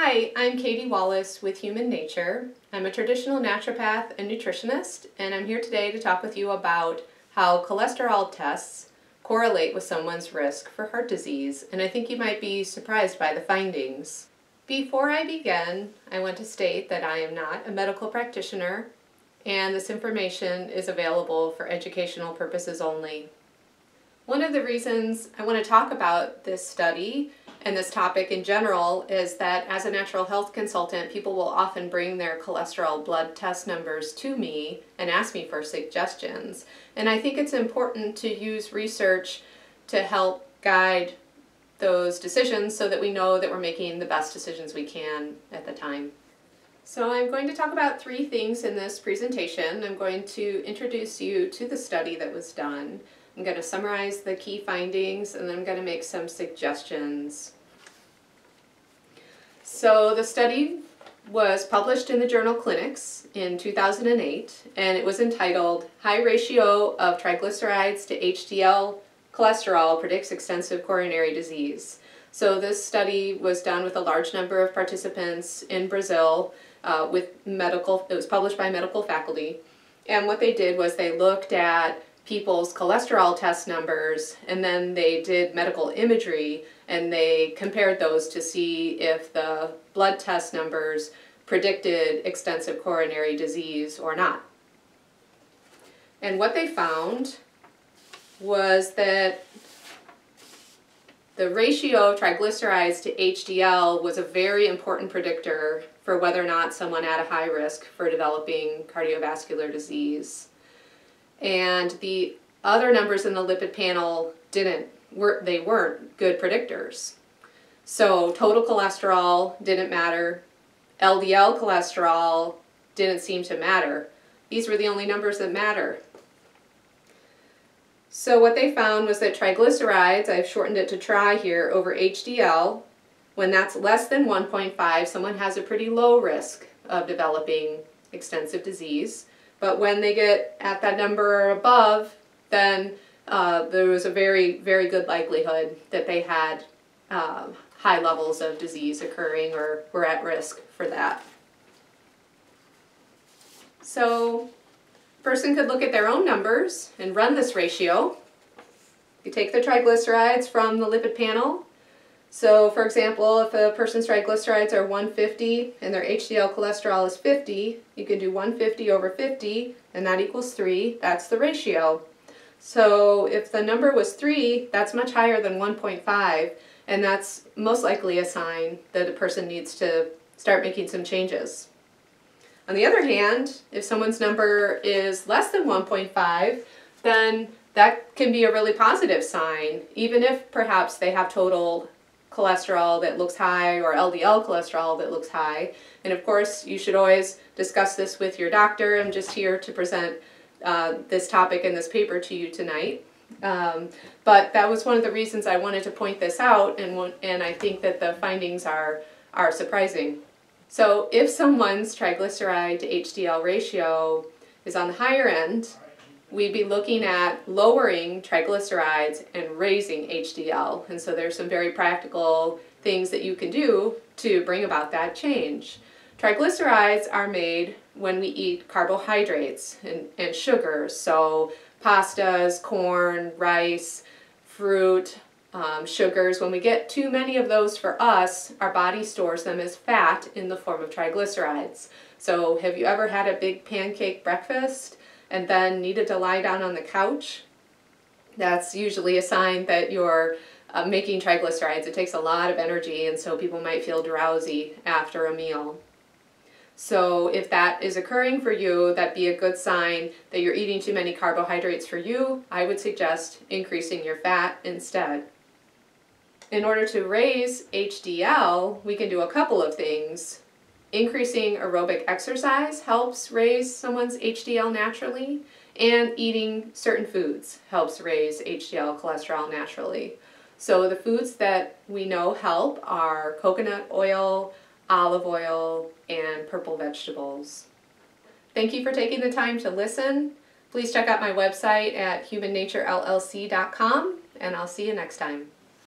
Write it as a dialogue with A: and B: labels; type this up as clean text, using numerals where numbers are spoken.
A: Hi, I'm Katy Wallace with Human Nature. I'm a traditional naturopath and nutritionist, and I'm here today to talk with you about how cholesterol tests correlate with someone's risk for heart disease, and I think you might be surprised by the findings. Before I begin, I want to state that I am not a medical practitioner, and this information is available for educational purposes only. One of the reasons I want to talk about this study and this topic in general is that as a natural health consultant, people will often bring their cholesterol blood test numbers to me and ask me for suggestions. And I think it's important to use research to help guide those decisions so that we know that we're making the best decisions we can at the time. So I'm going to talk about three things in this presentation. I'm going to introduce you to the study that was done. I'm going to summarize the key findings, and then I'm going to make some suggestions. So the study was published in the journal Clinics in 2008, and it was entitled High Ratio of Triglycerides to HDL Cholesterol Predicts Extensive Coronary Disease. So this study was done with a large number of participants in Brazil it was published by medical faculty. And what they did was they looked at people's cholesterol test numbers, and then they did medical imagery, and they compared those to see if the blood test numbers predicted extensive coronary disease or not. And what they found was that the ratio of triglycerides to HDL was a very important predictor for whether or not someone had a high risk for developing cardiovascular disease. And the other numbers in the lipid panel weren't good predictors. So total cholesterol didn't matter. LDL cholesterol didn't seem to matter. These were the only numbers that matter. So what they found was that triglycerides, I've shortened it to tri here, over HDL, when that's less than 1.5, someone has a pretty low risk of developing extensive disease. But when they get at that number or above, then there was a very, very good likelihood that they had high levels of disease occurring or were at risk for that. So a person could look at their own numbers and run this ratio. You take the triglycerides from the lipid panel. So for example, if a person's triglycerides are 150 and their HDL cholesterol is 50, you can do 150 over 50, and that equals 3. That's the ratio. So if the number was 3, that's much higher than 1.5, and that's most likely a sign that a person needs to start making some changes. On the other hand, if someone's number is less than 1.5, then that can be a really positive sign, even if perhaps they have total cholesterol that looks high or LDL cholesterol that looks high. And of course, you should always discuss this with your doctor. I'm just here to present this topic in this paper to you tonight. But that was one of the reasons I wanted to point this out, and I think that the findings are surprising. So if someone's triglyceride to HDL ratio is on the higher end, we'd be looking at lowering triglycerides and raising HDL. And so there's some very practical things that you can do to bring about that change. Triglycerides are made when we eat carbohydrates and sugars, so pastas, corn, rice, fruit, sugars. When we get too many of those for us, our body stores them as fat in the form of triglycerides. So have you ever had a big pancake breakfast and then needed to lie down on the couch? That's usually a sign that you're making triglycerides. It takes a lot of energy, and so people might feel drowsy after a meal. So if that is occurring for you, that'd be a good sign that you're eating too many carbohydrates for you. I would suggest increasing your fat instead. In order to raise HDL, we can do a couple of things. Increasing aerobic exercise helps raise someone's HDL naturally, and eating certain foods helps raise HDL cholesterol naturally. So the foods that we know help are coconut oil, olive oil, and purple vegetables. Thank you for taking the time to listen. Please check out my website at humannaturellc.com, and I'll see you next time.